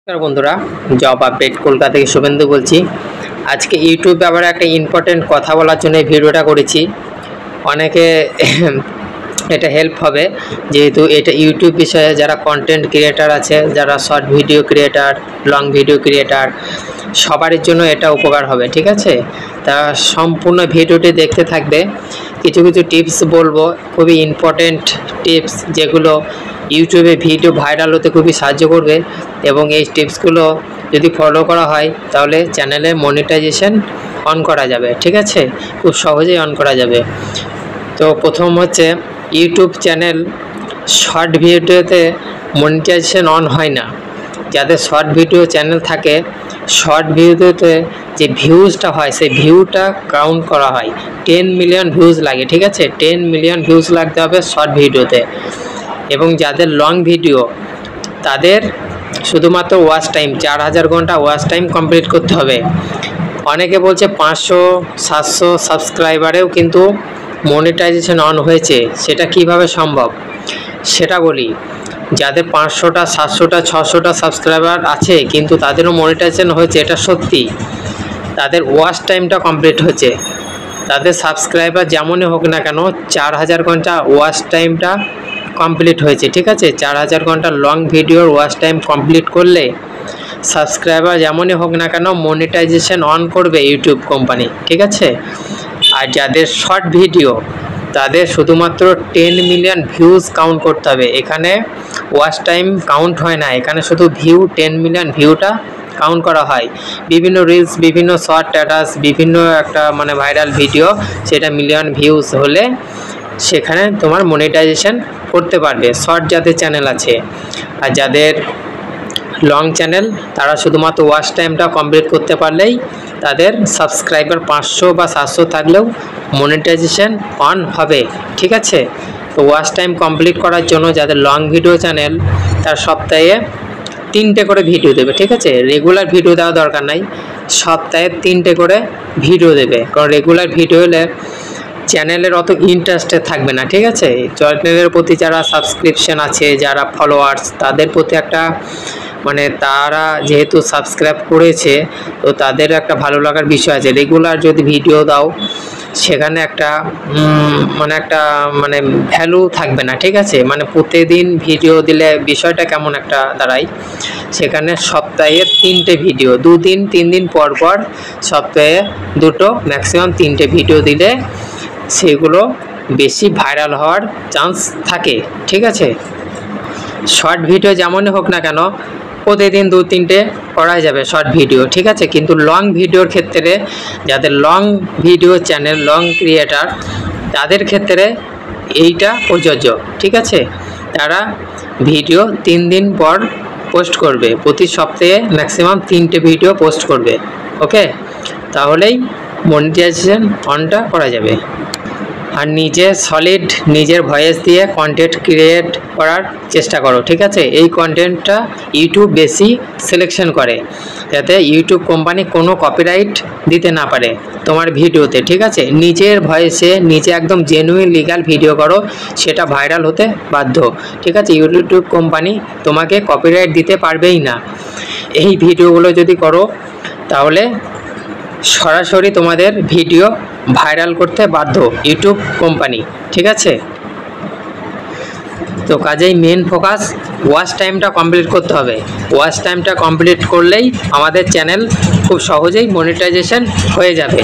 নমস্কার বন্ধুরা, job update Kolkata থেকে শুভেন্দু বলছি। আজকে ইউটিউব ব্যাপারে একটা ইম্পর্টেন্ট কথা বলার জন্য এই ভিডিওটা করেছি। অনেকে এটা হেল্প হবে, যেহেতু এটা ইউটিউব বিষয়ে যারা কন্টেন্ট ক্রিয়েটার আছে, যারা short video creator, long video creator, সবার জন্য এটা উপকার হবে। ঠিক আছে, তা সম্পূর্ণ ভিডিওটি দেখতে থাকবে। কিছু কিছু টিপস বলবো, খুবই ইম্পর্টেন্ট টিপস, যেগুলো ইউটিউবে ভিডিও ভাইরাল হতে খুবই সাহায্য করবে। এবং এই টিপসগুলো যদি ফলো করা হয় তাহলে চ্যানেলে মনিটাইজেশন অন করা যাবে। ঠিক আছে, খুব সহজেই অন করা যাবে। তো প্রথম হচ্ছে, ইউটিউব চ্যানেল শর্ট ভিডিওতে মনিটাইজেশন অন হয় না। যাদের শর্ট ভিডিও চ্যানেল থাকে, শর্ট ভিডিওতে যে ভিউজটা হয় সেই ভিউটা কাউন্ট করা হয়। 10 মিলিয়ন ভিউজ লাগে। ঠিক আছে, 10 মিলিয়ন ভিউজ লাগতে হবে শর্ট ভিডিওতে। এবং যাদের লং ভিডিও, তাদের শুধুমাত্র ওয়াচ টাইম 4000 ঘন্টা ওয়াচ টাইম কমপ্লিট করতে হবে। অনেকে বলছে 500-700 সাবস্ক্রাইবারেও কিন্তু মনিটাইজেশন অন হয়েছে। সেটা কিভাবে সম্ভব সেটা বলি। যাদের 500টা 700টা 600টা সাবস্ক্রাইবার আছে কিন্তু তাদেরও মনিটাইজেশন হয়েছে, এটা সত্যি। তাদের ওয়াচ টাইমটা কমপ্লিট হয়েছে। তাদের সাবস্ক্রাইবার যেমনই হোক না কেন, 4000 ঘন্টা ওয়াচ টাইমটা কমপ্লিট হয়েছে। ঠিক আছে, 4000 ঘন্টা লং ভিডিওর ওয়াচ টাইম কমপ্লিট করলে সাবস্ক্রাইবার যেমনই হোক না কেন মনিটাইজেশন অন করবে ইউটিউব কোম্পানি। ঠিক আছে, আর যাদের শর্ট ভিডিও, তাদের শুধুমাত্র 10 মিলিয়ন ভিউজ কাউন্ট করতে হবে। এখানে ওয়াচ টাইম কাউন্ট হয় না, এখানে শুধু ভিউ 10 মিলিয়ন ভিউটা কাউন্ট করা হয়। বিভিন্ন রিলস, বিভিন্ন শর্ট স্ট্যাটাস, বিভিন্ন একটা ভাইরাল ভিডিও, সেটা মিলিয়ন ভিউজ হলে সেখানে তোমার মনিটাইজেশন করতে পারবে শর্ট যাদের চ্যানেল আছে। আর যাদের লং চ্যানেল, তারা শুধুমাত্র ওয়াচ টাইমটা কমপ্লিট করতে পারলেই তাদের সাবস্ক্রাইবার 500 বা 700 থাকলেও মনিটাইজেশন অন হবে। ঠিক আছে, তো ওয়াচ টাইম কমপ্লিট করার জন্য যাদের লং ভিডিও চ্যানেল, তার সপ্তাহে 3টে করে ভিডিও দেবে। ঠিক আছে, রেগুলার ভিডিও দেওয়া দরকার নাই, সপ্তাহে 3টে করে ভিডিও দেবে। কারণ রেগুলার ভিডিও হলে চ্যানেলের অত ইন্টারেস্টেড থাকবে না। ঠিক আছে, চ্যানেলের প্রতি যারা সাবস্ক্রিপশন আছে, যারা ফলোয়ার্স, তাদের প্রতি একটা তারা যেহেতু সাবস্ক্রাইব করেছে, তো তাদের একটা ভালো লাগার বিষয় আছে। রেগুলার যদি ভিডিও দাও, সেখানে একটা একটা ভ্যালু থাকবে না। ঠিক আছে, প্রতিদিন ভিডিও দিলে বিষয়টা কেমন একটা দাঁড়ায়। সেখানে সপ্তাহে 3টে ভিডিও, 2 দিন 3 দিন পর পর সপ্তাহে 2টো, ম্যাক্সিমাম 3টে ভিডিও দিলে সেগুলো বেশি ভাইরাল হওয়ার চান্স থাকে। ঠিক আছে, শর্ট ভিডিও যেমনই হোক না কেন প্রতিদিন 2-3টে করা যাবে শর্ট ভিডিও। ঠিক আছে, কিন্তু লং ভিডিওর ক্ষেত্রে, যাদের long video channel, long creator, তাদের ক্ষেত্রে এইটা প্রযোজ্য। ঠিক আছে, তারা ভিডিও 3 দিন পর পোস্ট করবে, প্রতি সপ্তাহে ম্যাক্সিমাম 3টে ভিডিও পোস্ট করবে। ওকে, তাহলেই মনিটাইজেশন অনটা করা যাবে। আর নিজের ভয়েস দিয়ে কন্টেন্ট ক্রিয়েট করার চেষ্টা করো। ঠিক আছে, এই কন্টেন্টটা ইউটিউব বেশি সিলেকশন করে, যাতে ইউটিউব কোম্পানি কোনো কপিরাইট দিতে না পারে তোমার ভিডিওতে। ঠিক আছে, নিজের ভয়েসে নিজে একদম জেনুইন লিগ্যাল ভিডিও করো, সেটা ভাইরাল হতে বাধ্য। ঠিক আছে, ইউটিউব কোম্পানি তোমাকে কপিরাইট দিতে পারবেই না। এই ভিডিওগুলো যদি করো তাহলে সরাসরি তোমাদের ভিডিও ভাইরাল করতে বাধ্য ইউটিউব কোম্পানি। ঠিক আছে, তো কাজেই মেন ফোকাস ওয়াচ টাইমটা কমপ্লিট করতে হবে। ওয়াচ টাইমটা কমপ্লিট করলেই আমাদের চ্যানেল খুব সহজেই মনিটাইজেশন হয়ে যাবে।